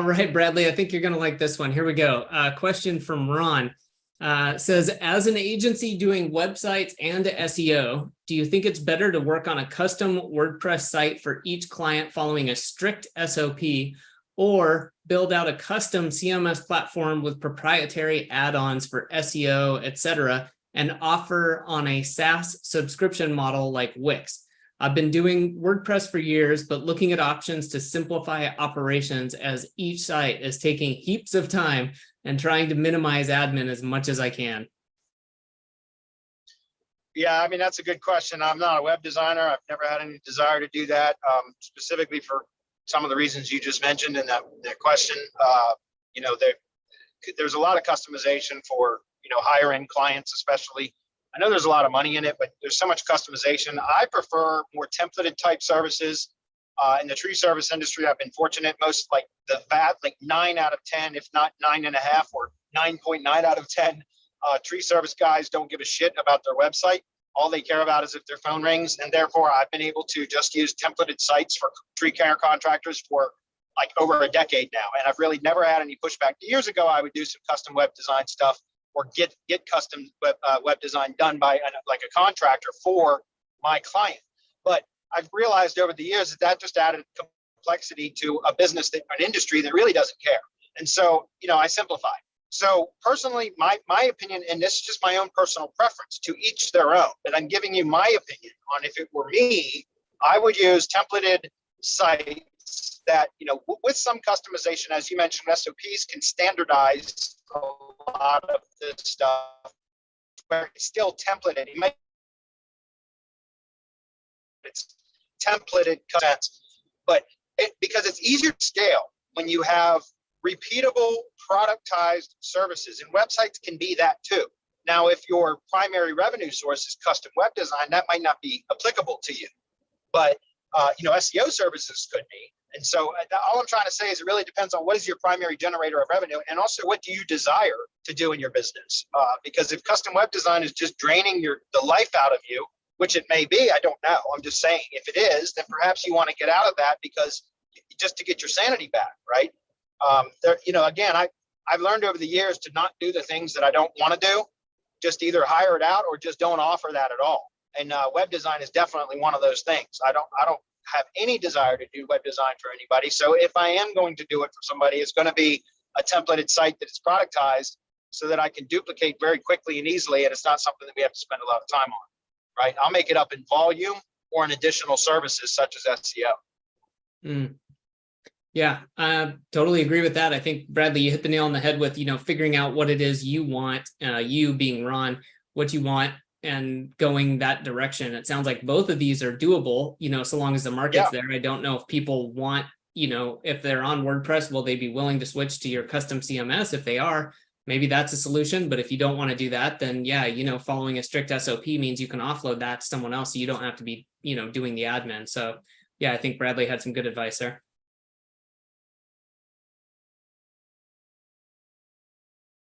All right, Bradley, I think you're going to like this one. Here we go. Question from Ron. Says, as an agency doing websites and SEO, do you think it's better to work on a custom WordPress site for each client following a strict SOP, or build out a custom CMS platform with proprietary add-ons for SEO, etc., and offer on a SaaS subscription model like Wix? I've been doing WordPress for years, but looking at options to simplify operations as each site is taking heaps of time and trying to minimize admin as much as I can. Yeah, I mean, that's a good question. I'm not a web designer. I've never had any desire to do that, specifically for some of the reasons you just mentioned in that question. You know, there's a lot of customization for, higher end clients, especially. I know there's a lot of money in it, but there's so much customization. I prefer more templated type services. In the tree service industry, I've been fortunate. Most like 9 out of 10, if not 9.5 or 9.9 out of 10, tree service guys don't give a shit about their website. All they care about is if their phone rings. And therefore, I've been able to just use templated sites for tree care contractors for like over a decade now. And I've really never had any pushback. Years ago, I would do some custom web design stuff, or get custom web design done by like a contractor for my client. But I've realized over the years that just added complexity to a business, an industry that really doesn't care. And so, I simplified. So personally, my opinion, and this is just my own personal preference, to each their own, but I'm giving you my opinion on, if it were me, I would use templated sites that, with some customization, as you mentioned, SOPs can standardize a lot of this stuff, where it's still templated. It's templated content, but because it's easier to scale when you have repeatable productized services, and websites can be that too. Now, if your primary revenue source is custom web design, that might not be applicable to you, but SEO services could be. And so all I'm trying to say is it really depends on what is your primary generator of revenue, and also what do you desire to do in your business. Because if custom web design is just draining the life out of you, which it may be, I don't know. I'm just saying, if it is, then perhaps you want to get out of that, because just to get your sanity back, right? Again, I've learned over the years to not do the things that I don't want to do. Just either hire it out or just don't offer that at all. And web design is definitely one of those things. I don't have any desire to do web design for anybody. So if I am going to do it for somebody, it's going to be a templated site that is productized so that I can duplicate very quickly and easily, and it's not something that we have to spend a lot of time on, right? I'll make it up in volume or in additional services such as SEO. Yeah, I totally agree with that. I think, Bradley, you hit the nail on the head with, figuring out what it is you want, you being Ron, what you want, and going that direction. It sounds like both of these are doable, so long as the market's there. I don't know if people want, if they're on WordPress, will they be willing to switch to your custom CMS? If they are, maybe that's a solution. But if you don't want to do that, then yeah, following a strict SOP means you can offload that to someone else, so you don't have to be, doing the admin. So yeah, I think Bradley had some good advice there.